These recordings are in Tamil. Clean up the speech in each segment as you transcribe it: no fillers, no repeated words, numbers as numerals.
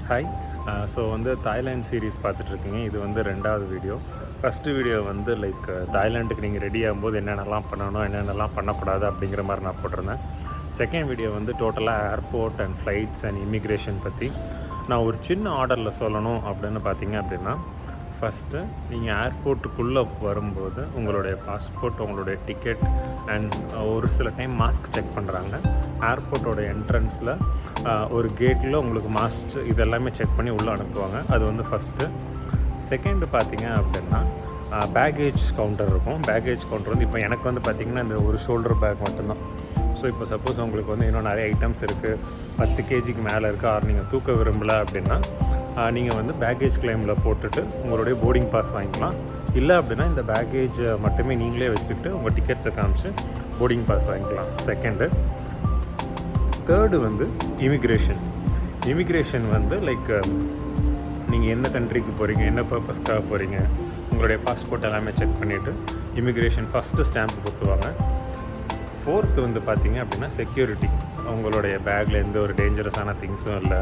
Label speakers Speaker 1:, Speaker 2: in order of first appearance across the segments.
Speaker 1: ஹாய். ஸோ தாய்லாண்ட் சீரீஸ் பார்த்துட்ருக்கீங்க. இது ரெண்டாவது வீடியோ. ஃபஸ்ட்டு வீடியோ லைக் தாய்லாண்டுக்கு நீங்கள் ரெடி ஆகும்போது என்னென்னலாம் பண்ணணும், என்னென்னலாம் பண்ணக்கூடாது அப்படிங்கிற மாதிரி நான் போட்டிருந்தேன். செகண்ட் வீடியோ டோட்டலாக airport and flights and immigration பற்றி நான் ஒரு சின்ன ஆர்டரில் சொல்லணும் அப்படின்னு பார்த்தீங்க அப்படின்னா, ஃபஸ்ட்டு நீங்கள் ஏர்போர்ட்டுக்குள்ளே வரும்போது உங்களுடைய பாஸ்போர்ட், உங்களுடைய டிக்கெட் அண்ட் ஒரு சில டைம் மாஸ்க் செக் பண்ணுறாங்க. ஏர்போர்ட்டோட என்ட்ரன்ஸில் ஒரு கேட்டில் உங்களுக்கு மாஸ்க் இதெல்லாமே செக் பண்ணி உள்ளே அனுப்புவாங்க. அது ஃபஸ்ட்டு. செகண்டு பார்த்தீங்க அப்படின்னா பேக்கேஜ் கவுண்டர் இருக்கும். பேக்கேஜ் கவுண்டர் இப்போ எனக்கு பார்த்திங்கன்னா இந்த ஒரு ஷோல்டர் பேக் மட்டும்தான். ஸோ இப்போ சப்போஸ் உங்களுக்கு இன்னும் நிறைய ஐட்டம்ஸ் இருக்குது, 10 கேஜிக்கு மேலே இருக்குது, ஆர் நீங்கள் தூக்க விரும்பலை அப்படின்னா நீங்கள் பேக்கேஜ் கிளைமில் போட்டுட்டு உங்களுடைய போர்டிங் பாஸ் வாங்கிக்கலாம். இல்லை அப்படின்னா இந்த பேக்கேஜை மட்டுமே நீங்களே வச்சுக்கிட்டு உங்கள் டிக்கெட்ஸை காமிச்சு போர்டிங் பாஸ் வாங்கிக்கலாம். Second. Third immigration. Immigration like நீங்கள் எந்த கண்ட்ரிக்கு போகிறீங்க, என்ன பர்பஸ்க்காக போகிறீங்க, உங்களுடைய பாஸ்போர்ட் எல்லாமே செக் பண்ணிவிட்டு இமிக்ரேஷன் ஃபஸ்ட்டு ஸ்டாம்ப் கொடுத்துவாங்க. ஃபோர்த்து பார்த்தீங்க அப்படின்னா செக்யூரிட்டி. உங்களுடைய பேக்கில் எந்த ஒரு டேஞ்சரஸான திங்ஸும் இல்லை,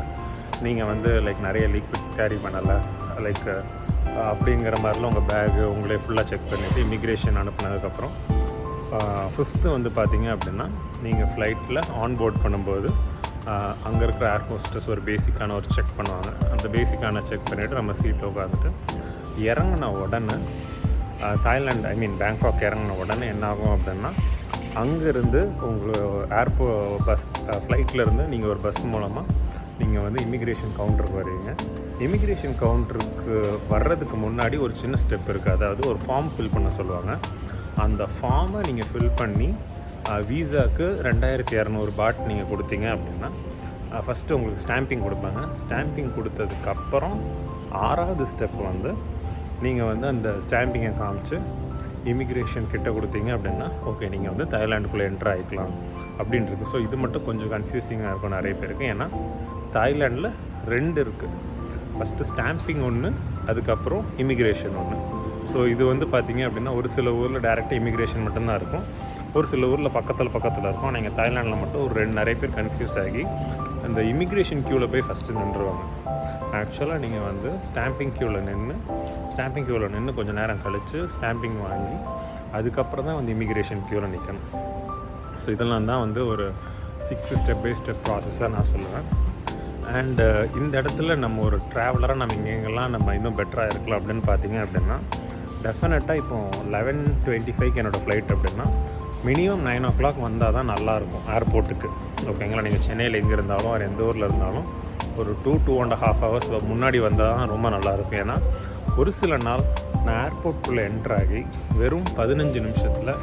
Speaker 1: நீங்கள் லைக் நிறைய லிக்விட்ஸ் கேரி பண்ணலை, லைக் அப்படிங்கிற மாதிரிலாம் உங்கள் பேகு உங்களே ஃபுல்லாக செக் பண்ணிவிட்டு இமிக்ரேஷன் அனுப்புனதுக்கப்புறம் ஃபிஃப்த்து பார்த்தீங்க அப்படின்னா நீங்கள் ஃப்ளைட்டில் ஆன்போர்ட் பண்ணும்போது அங்கே இருக்கிற ஏர் ஹோஸ்டர்ஸ் ஒரு பேசிக்கான ஒரு செக் பண்ணுவாங்க. அந்த பேசிக்கான செக் பண்ணிவிட்டு நம்ம சீட்டில் உட்காந்துட்டு இறங்கின உடனே தாய்லாந்து பேங்காக் இறங்கின உடனே என்ன ஆகும் அப்படின்னா, அங்கேருந்து உங்களுக்கு ஃப்ளைட்லேருந்து நீங்கள் ஒரு பஸ் மூலமாக நீங்கள் இமிக்ரேஷன் கவுண்டருக்கு வருவீங்க. இமிக்ரேஷன் கவுண்டருக்கு வர்றதுக்கு முன்னாடி ஒரு சின்ன ஸ்டெப் இருக்குது. அதாவது ஒரு ஃபார்ம் ஃபில் பண்ண சொல்லுவாங்க. அந்த ஃபார்மை நீங்கள் ஃபில் பண்ணி வீசாவுக்கு 2200 பாட் நீங்கள் கொடுத்தீங்க அப்படின்னா ஃபஸ்ட்டு உங்களுக்கு ஸ்டாம்பிங் கொடுப்பாங்க. ஸ்டாம்பிங் கொடுத்ததுக்கப்புறம் 6வது ஸ்டெப் நீங்கள் அந்த ஸ்டாம்பிங்கை காமிச்சு இமிக்ரேஷன் கிட்ட கொடுத்தீங்க அப்படின்னா ஓகே நீங்கள் தாய்லாண்டுக்குள்ளே என்ட்ரு ஆகிக்கலாம் அப்படின்றது. ஸோ இது மட்டும் கொஞ்சம் கன்ஃபியூசிங்காக இருக்கும் நிறைய பேருக்கு. ஏன்னா தாய்லாண்டில் 2 இருக்குது. ஃபஸ்ட்டு ஸ்டாம்பிங் ஒன்று, அதுக்கப்புறம் இமிக்ரேஷன் ஒன்று. ஸோ இது பார்த்திங்க அப்படின்னா ஒரு சில ஊரில் டேரெக்டாக இமிக்ரேஷன் மட்டும்தான் இருக்கும், ஒரு சில ஊரில் பக்கத்தில் இருக்கும். நீங்கள் தாய்லாண்டில் மட்டும் நிறைய பேர் கன்ஃபியூஸ் ஆகி அந்த இமிக்ரேஷன் க்யூவில் போய் ஃபஸ்ட்டு நின்றுவாங்க. ஆக்சுவலாக நீங்கள் ஸ்டாம்பிங் க்யூவில் நின்று கொஞ்சம் நேரம் கழித்து ஸ்டாம்பிங் வாங்கி அதுக்கப்புறம் தான் இமிக்ரேஷன் க்யூவில் நிற்கணும். ஸோ இதெல்லாம் தான் ஒரு 6 ஸ்டெப் பை ஸ்டெப் ப்ராசஸாக நான் சொல்லுவேன். அண்டு இந்த இடத்துல நம்ம ஒரு ட்ராவலராக நம்ம எங்கெங்கெல்லாம் நம்ம இன்னும் பெட்டராக இருக்கலாம் அப்படின்னு பார்த்தீங்க அப்படின்னா, டெஃபினட்டாக இப்போது 11:25 என்னோடய ஃப்ளைட் அப்படின்னா மினிமம் 9 o'clock வந்தால் தான் நல்லாயிருக்கும் ஏர்போர்ட்டுக்கு. ஓகேங்களா? நீங்கள் சென்னையில் எங்கே இருந்தாலும் வேறு எந்த ஊரில் இருந்தாலும் ஒரு 2.5 hours முன்னாடி வந்தால் தான் ரொம்ப நல்லாயிருக்கும். ஏன்னா ஒரு சில நாள் நான் ஏர்போர்ட்டுக்குள்ளே என்ட்ராகி வெறும் 15 நிமிஷத்தில்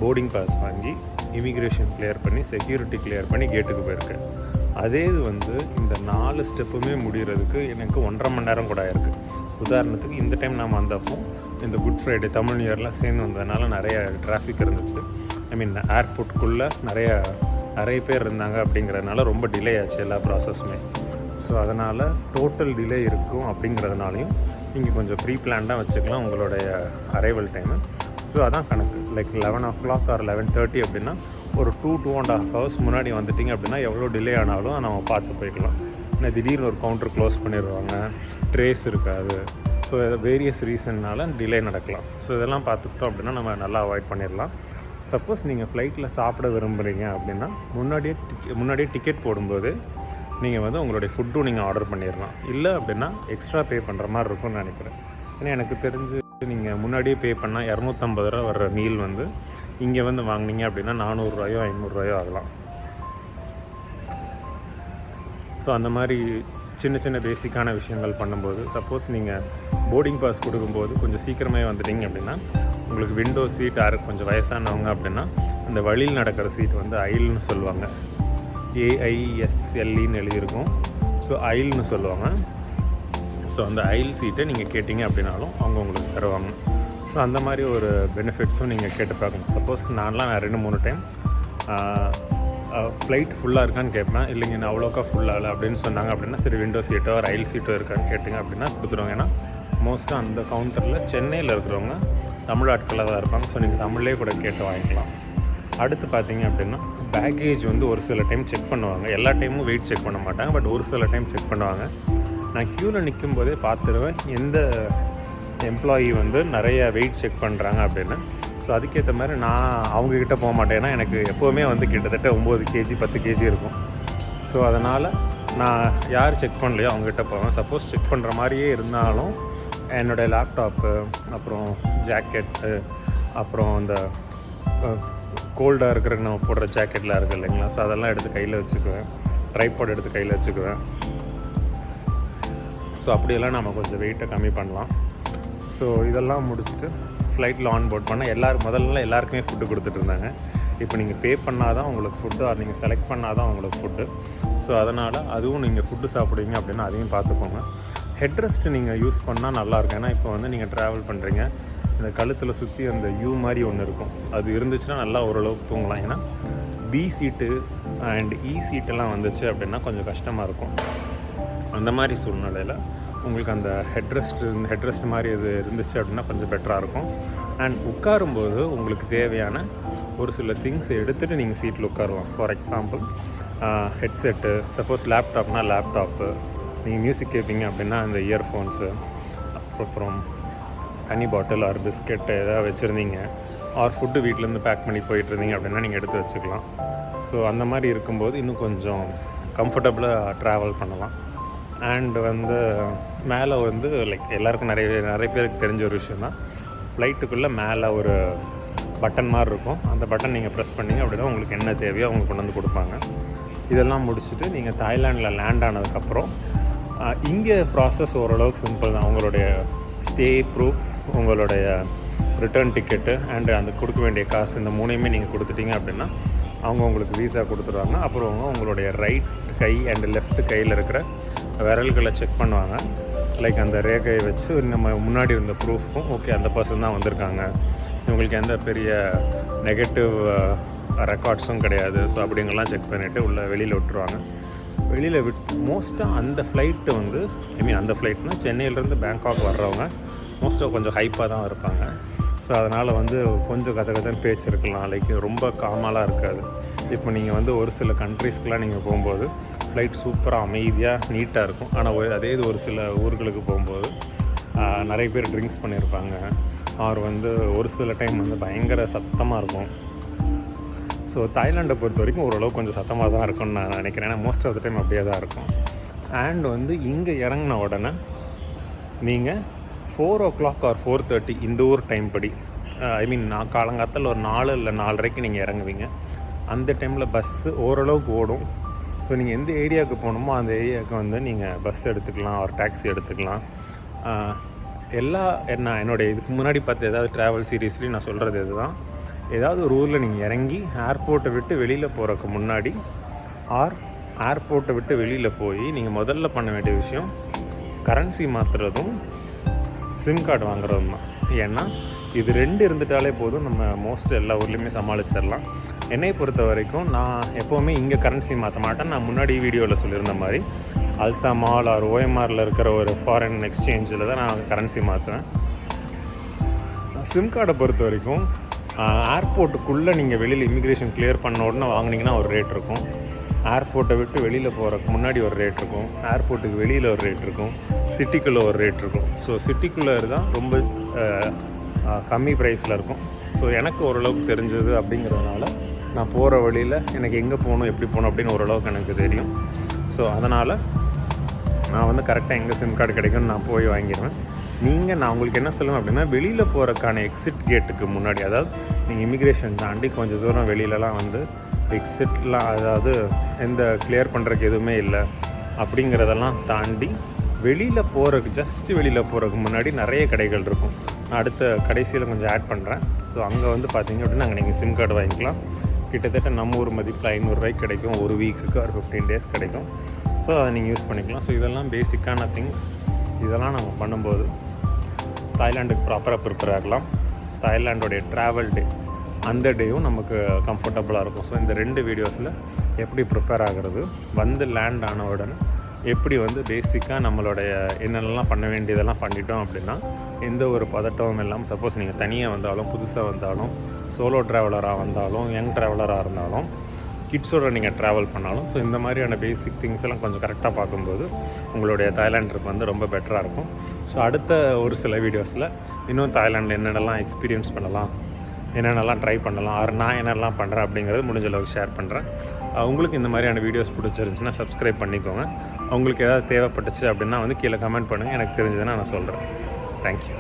Speaker 1: போர்டிங் பாஸ் வாங்கி இமிக்ரேஷன் கிளியர் பண்ணி செக்யூரிட்டி கிளியர் பண்ணி கேட்டுக்கு போயிருக்கேன். அதே இந்த 4 ஸ்டெப்புமே முடிகிறதுக்கு எனக்கு 1.5 மணி நேரம் கூட ஆயிருக்கு. உதாரணத்துக்கு இந்த டைம் நாம் வந்தப்போ இந்த குட் ஃப்ரைடே தமிழ் நியூ இயர்லாம் சேர்ந்து வந்ததுனால நிறைய டிராஃபிக் இருந்துச்சு. ஏர்போர்ட்டுக்குள்ளே நிறைய பேர் இருந்தாங்க அப்படிங்கிறதுனால ரொம்ப டிலே ஆச்சு எல்லா ப்ராசஸுமே. ஸோ அதனால் டோட்டல் டிலே இருக்கும். அப்படிங்கிறதுனாலையும் நீங்கள் கொஞ்சம் ப்ரீ பிளான்டாக வச்சுக்கலாம் உங்களுடைய அரைவல் டைமு. ஸோ அதான் கணக்கு. லைக் 11 o'clock ஆர் 11:30 அப்படின்னா ஒரு 2.5 hours முன்னாடி வந்துட்டிங்க அப்படின்னா எவ்வளோ டிலே ஆனாலும் நம்ம பார்த்து போய்க்கலாம். ஏன்னா திடீர்னு ஒரு கவுண்டர் க்ளோஸ் பண்ணிடுவாங்க, ட்ரேஸ் இருக்காது. ஸோ வேரியஸ் ரீசன்னால் டிலே நடக்கலாம். ஸோ இதெல்லாம் பார்த்துக்கிட்டோம் அப்படின்னா நம்ம நல்லா அவாய்ட் பண்ணிடலாம். சப்போஸ் நீங்கள் ஃப்ளைட்டில் சாப்பிட விரும்புகிறீங்க அப்படின்னா முன்னாடியே டிக்கெட் போடும்போது நீங்கள் உங்களுடைய ஃபுட்டும் நீங்கள் ஆர்டர் பண்ணிடலாம். இல்லை அப்படின்னா எக்ஸ்ட்ரா பே பண்ணுற மாதிரி இருக்கும்னு நினைக்கிறேன். ஏன்னா எனக்கு தெரிஞ்சு நீங்கள் முன்னாடியே பே பண்ணால் 250 ரூபா வர்ற மீல் இங்கே வாங்கினீங்க அப்படின்னா 400 ரூபாயோ 500 ரூபாயோ ஆகலாம். ஸோ அந்த மாதிரி சின்ன சின்ன பேசிக்கான விஷயங்கள் பண்ணும்போது, சப்போஸ் நீங்கள் போர்டிங் பாஸ் கொடுக்கும்போது கொஞ்சம் சீக்கிரமே வந்துட்டிங்க அப்படின்னா உங்களுக்கு விண்டோ சீட் கொஞ்சம் வயசானவங்க அப்படின்னா அந்த வழியில் நடக்கிற சீட் ஐல்னு சொல்லுவாங்க. AISLEன்னு எழுதியிருக்கும். ஸோ ஐல்னு சொல்லுவாங்க. ஸோ அந்த ஐல் சீட்டை நீங்கள் கேட்டிங்க அப்படின்னாலும் அவங்க உங்களுக்கு தருவாங்க. ஸோ அந்த மாதிரி ஒரு பெனிஃபிட்ஸும் நீங்கள் கேட்டு பார்க்கணும். சப்போஸ் நான் 2-3 டைம் ஃப்ளைட் ஃபுல்லாக இருக்கான்னு கேட்பேன். இல்லைங்க நான் அவ்வளோக்கா ஃபுல்லாகலை அப்படின்னு சொன்னாங்க அப்படின்னா சரி விண்டோ சீட்டோ ஒரு ஐல் சீட்டோ இருக்கான்னு கேட்டிங்க அப்படின்னா கொடுத்துருவாங்க. ஏன்னா மோஸ்ட்டாக அந்த கவுண்டரில் சென்னையில் இருக்கிறவங்க தமிழ் ஆட்களாக தான் இருப்பாங்க. ஸோ நீங்கள் தமிழ்லேயே கூட கேட்டு வாங்கிக்கலாம். அடுத்து பார்த்தீங்க அப்படின்னா பேக்கேஜ் வந்து ஒரு சில டைம் செக் பண்ணுவாங்க. எல்லா டைமும் வெயிட் செக் பண்ண மாட்டாங்க, பட் ஒரு சில டைம் செக் பண்ணுவாங்க. நான் க்யூவில் நிற்கும் போதே பார்த்துருவேன் எந்த எம்ப்ளாயி வந்து நிறைய வெயிட் செக் பண்ணுறாங்க அப்படின்னு. ஸோ அதுக்கேற்ற மாதிரி நான் அவங்கக்கிட்ட போக மாட்டேன். ஏன்னா எனக்கு எப்போவுமே வந்து கிட்டத்தட்ட 9 கேஜி 10 கேஜி இருக்கும். ஸோ அதனால் நான் யார் செக் பண்ணலையோ அவங்ககிட்ட போவேன். சப்போஸ் செக் பண்ணுற மாதிரியே இருந்தாலும் என்னுடைய லேப்டாப்பு, அப்புறம் ஜாக்கெட்டு, அப்புறம் இந்த கோல்டாக இருக்கிற நம்ம போடுற ஜாக்கெட்லாம் இருக்குது இல்லைங்களா, ஸோ அதெல்லாம் எடுத்து கையில் வச்சுக்குவேன். ட்ரைபாட் எடுத்து கையில் வச்சுக்குவேன். ஸோ அப்படியெல்லாம் நம்ம கொஞ்சம் வெயிட்டை கம்மி பண்ணலாம். ஸோ இதெல்லாம் முடிச்சுட்டு ஃப்ளைட்டில் ஆன் போர்ட் பண்ணால் முதல்ல எல்லாருக்குமே ஃபுட்டு கொடுத்துட்டு இருந்தாங்க. இப்போ நீங்கள் பே பண்ணால் தான் உங்களுக்கு ஃபுட்டு, ஆர் நீங்கள் செலக்ட் பண்ணால் தான் உங்களுக்கு ஃபுட்டு. ஸோ அதனால் அதுவும் நீங்கள் ஃபுட்டு சாப்பிடுவீங்க அப்படின்னா அதையும் பார்த்துக்கோங்க. ஹெட் ரெஸ்ட்டு நீங்கள் யூஸ் பண்ணால் நல்லாயிருக்கும். ஏன்னா இப்போ வந்து நீங்கள் ட்ராவல் பண்ணுறீங்க, இந்த கழுத்தில் சுற்றி அந்த யூ மாதிரி ஒன்று இருக்கும், அது இருந்துச்சுன்னா நல்லா ஓரளவுக்கு தூங்கலாம். ஏன்னா பி சீட்டு அண்ட் இ சீட்டெல்லாம் வந்துச்சு அப்படின்னா கொஞ்சம் கஷ்டமாக இருக்கும். அந்த மாதிரி சூழ்நிலையில் உங்களுக்கு அந்த ஹெட் ரெஸ்ட் மாதிரி இது இருந்துச்சு அப்படின்னா கொஞ்சம் பெட்டராக இருக்கும். அண்ட் உட்காரும்போது உங்களுக்கு தேவையான ஒரு சில திங்ஸ் எடுத்துகிட்டு நீங்கள் சீட்டில் உட்காரலாம். ஃபார் எக்ஸாம்பிள் ஹெட்செட்டு, சப்போஸ் லேப்டாப்னால் லேப்டாப்பு, நீங்கள் மியூசிக் கேட்பீங்க அப்படின்னா அந்த இயர்ஃபோன்ஸு, அப்புறம் தனி பாட்டில் ஆர் பிஸ்கெட்டு எதாவது வச்சுருந்தீங்க, ஆர் ஃபுட்டு வீட்டிலேருந்து பேக் பண்ணி போயிட்டுருந்தீங்க அப்படின்னா நீங்கள் எடுத்து வச்சுக்கலாம். ஸோ அந்த மாதிரி இருக்கும்போது இன்னும் கொஞ்சம் கம்ஃபர்டபுளாக ட்ராவல் பண்ணலாம். அண்ட் வந்து மேலே வந்து லைக் எல்லாருக்கும் நிறைய பேருக்கு தெரிஞ்ச ஒரு விஷயம் தான், ஃப்ளைட்டுக்குள்ளே மேலே ஒரு பட்டன் மாதிரி இருக்கும். அந்த பட்டன் நீங்கள் ப்ரெஸ் பண்ணிங்க அப்படி தான் உங்களுக்கு என்ன தேவையோ அவங்க கொண்டு வந்து கொடுப்பாங்க. இதெல்லாம் முடிச்சுட்டு நீங்கள் தாய்லாண்டில் லேண்ட் ஆனதுக்கப்புறம் இங்கே ப்ராசஸ் ஓரளவுக்கு சிம்பிள் தான். உங்களுடைய ஸ்டே ப்ரூஃப், உங்களுடைய ரிட்டர்ன் டிக்கெட்டு அண்டு அந்த கொடுக்க வேண்டிய காசு, இந்த மூணையுமே நீங்கள் கொடுத்துட்டீங்க அப்படின்னா அவங்க உங்களுக்கு வீசா கொடுத்துருவாங்க. அப்புறம் உங்களுடைய ரைட் கை அண்டு லெஃப்ட் கையில் இருக்கிற விரல்களை செக் பண்ணுவாங்க. லைக் அந்த ரேகையை வச்சு நம்ம முன்னாடி இருந்த ப்ரூஃபும் ஓகே அந்த பர்சன் தான் வந்திருக்காங்க, இவங்களுக்கு எந்த பெரிய நெகட்டிவ் ரெக்கார்ட்ஸும் கிடையாது. ஸோ அப்படிங்கெல்லாம் செக் பண்ணிவிட்டு உள்ளே வெளியில் விட்டுருவாங்க. வெளியில் மோஸ்ட்டாக அந்த ஃப்ளைட்டு வந்து அந்த ஃப்ளைட்னா சென்னையிலேருந்து பேங்காக் வர்றவங்க மோஸ்ட்டாக கொஞ்சம் ஹைப்பாக தான் இருப்பாங்க. ஸோ அதனால் வந்து கொஞ்சம் கச்சன்னு பேச்சு இருக்கலாம், லைக் ரொம்ப காமாலாம் இருக்காது. இப்போ நீங்கள் வந்து ஒரு சில கண்ட்ரீஸ்க்கெலாம் நீங்கள் போகும்போது ஃப்ளைட் சூப்பராக அமைதியாக நீட்டாக இருக்கும். ஆனால் அதே இது ஒரு சில ஊர்களுக்கு போகும்போது நிறைய பேர் ட்ரிங்க்ஸ் பண்ணியிருப்பாங்க, அவர் வந்து ஒரு சில டைம் வந்து பயங்கர சத்தமாக இருக்கும். ஸோ தாய்லாண்டை பொறுத்த வரைக்கும் ஓரளவு கொஞ்சம் சத்தமாக தான் இருக்கும்னு நான் நினைக்கிறேன். ஏன்னா மோஸ்ட் ஆஃப் த டைம் அப்படியே தான் இருக்கும். அண்ட் வந்து இங்கே இறங்கின உடனே நீங்கள் 4 o'clock ஆர் 4:30 இந்த ஊர் டைம் படி, நான் காலங்காலத்தில் ஒரு 4 இல்லை 4:30க்கு நீங்கள் இறங்குவீங்க. அந்த டைமில் பஸ்ஸு ஓரளவுக்கு ஓடும். ஸோ நீங்கள் எந்த ஏரியாவுக்கு போகணுமோ அந்த ஏரியாவுக்கு வந்து நீங்கள் பஸ் எடுத்துக்கலாம், ஒரு டாக்ஸி எடுத்துக்கலாம். என்னுடைய இதுக்கு முன்னாடி பார்த்து ஏதாவது ட்ராவல் சீரீஸ்லேயும் நான் சொல்கிறது இதுதான், ஏதாவது ஒரு ஊரில் நீங்கள் இறங்கி ஏர்போர்ட்டை விட்டு வெளியில் போகிறதுக்கு முன்னாடி ஆர் ஏர்போர்ட்டை விட்டு வெளியில் போய் நீங்கள் முதல்ல பண்ண வேண்டிய விஷயம் கரன்சி மாற்றுறதும் சிம் கார்டு வாங்குறதும் தான். ஏன்னா இது 2 இருந்துட்டாலே போதும், நம்ம மோஸ்ட் எல்லா ஊர்லேயுமே சமாளிச்சிடலாம். என்னை பொறுத்த வரைக்கும் நான் எப்போவுமே இங்கே கரன்சி மாற்ற மாட்டேன். நான் முன்னாடி வீடியோவில் சொல்லியிருந்த மாதிரி அல்சா மால் ஆர் ஓஎம்ஆரில் இருக்கிற ஒரு ஃபாரின் எக்ஸ்சேஞ்சில் தான் நான் கரன்சி மாற்றுவேன். சிம் கார்டை பொறுத்த வரைக்கும் ஏர்போர்ட்டுக்குள்ளே நீங்கள் வெளியில் இமிக்ரேஷன் கிளியர் பண்ண உடனே வாங்கினீங்கன்னா ஒரு ரேட் இருக்கும், ஏர்போர்ட்டை விட்டு வெளியில் போகிறதுக்கு முன்னாடி ஒரு ரேட் இருக்கும், ஏர்போர்ட்டுக்கு வெளியில் ஒரு ரேட் இருக்கும், சிட்டிக்குள்ளே ஒரு ரேட் இருக்கும். ஸோ சிட்டிக்குள்ளே தான் ரொம்ப கம்மி ப்ரைஸில் இருக்கும். ஸோ எனக்கு ஓரளவுக்கு தெரிஞ்சது அப்படிங்கிறதுனால நான் போகிற வழியில் எனக்கு எங்கே போகணும் எப்படி போகணும் அப்படின்னு ஓரளவுக்கு எனக்கு தெரியும். ஸோ அதனால் நான் வந்து கரெக்டாக எங்கே சிம் கார்டு கிடைக்கும்னு நான் போய் வாங்கிடுவேன். நான் உங்களுக்கு என்ன சொல்லுவேன் அப்படின்னா, வெளியில் போகிறக்கான எக்ஸிட் கேட்டுக்கு முன்னாடி, அதாவது நீங்கள் இமிக்ரேஷன் தாண்டி கொஞ்சம் தூரம் வெளியிலலாம் வந்து எக்ஸிட்லாம், அதாவது எந்த கிளியர் பண்ணுறதுக்கு எதுவுமே இல்லை அப்படிங்கிறதெல்லாம் தாண்டி வெளியில் போகிறதுக்கு ஜஸ்ட்டு வெளியில் போகிறதுக்கு முன்னாடி நிறைய கடைகள் இருக்கும். நான் அடுத்த கடைசியில் கொஞ்சம் ஆட் பண்ணுறேன். ஸோ அங்கே வந்து பார்த்தீங்க அப்படின்னா அங்கே நீங்கள் சிம் கார்டு வாங்கிக்கலாம். கிட்டத்தட்ட நம்ம ஊர் மதிப்பில் 500 ரூபாய்க்கு கிடைக்கும், ஒரு வீக்குக்கு ஒரு 15 days கிடைக்கும். ஸோ அதை நீங்கள் யூஸ் பண்ணிக்கலாம். ஸோ இதெல்லாம் பேசிக்கான திங்ஸ். இதெல்லாம் நம்ம பண்ணும்போது தாய்லாண்டுக்கு ப்ராப்பராக ப்ரிப்பேர் ஆகலாம். தாய்லாண்டோடைய ட்ராவல் டே அந்த டேயும் நமக்கு கம்ஃபர்டபுளாக இருக்கும். ஸோ இந்த 2 வீடியோஸில் எப்படி ப்ரிப்பேர் ஆகிறது, வந்து லேண்ட் ஆன உடனே எப்படி வந்து பேசிக்காக நம்மளுடைய என்னென்னலாம் பண்ண வேண்டியதெல்லாம் பண்ணிட்டோம் அப்படின்னா எந்த ஒரு பதட்டமும் இல்லாமல், சப்போஸ் நீங்கள் தனியாக வந்தாலும், புதுசாக வந்தாலும், சோலோ ட்ராவலராக வந்தாலும், யங் ட்ராவலராக இருந்தாலும், கிட்ஸோடு நீங்கள் ட்ராவல் பண்ணாலும், ஸோ இந்த மாதிரியான பேசிக் திங்ஸ் எல்லாம் கொஞ்சம் கரெக்டாக பார்க்கும்போது உங்களுடைய தாய்லாண்ட் ட்ரிப் வந்து ரொம்ப பெட்டராக இருக்கும். ஸோ அடுத்த ஒரு சில வீடியோஸில் இன்னும் தாய்லாண்டில் என்னென்னலாம் எக்ஸ்பீரியன்ஸ் பண்ணலாம், என்னென்னலாம் ட்ரை பண்ணலாம், நான் என்னெல்லாம் பண்ணுறேன் அப்படிங்கிறது முடிஞ்ச அளவுக்கு ஷேர் பண்ணுறேன். உங்களுக்கு இந்த மாதிரியான வீடியோஸ் பிடிச்சிருந்துச்சுன்னா சப்ஸ்கிரைப் பண்ணிக்கோங்க. உங்களுக்கு ஏதாவது தேவைப்பட்டுச்சு அப்படின்னா வந்து கீழே கமெண்ட் பண்ணுங்கள். எனக்கு தெரிஞ்சதுன்னா நான் சொல்கிறேன். தேங்க்யூ.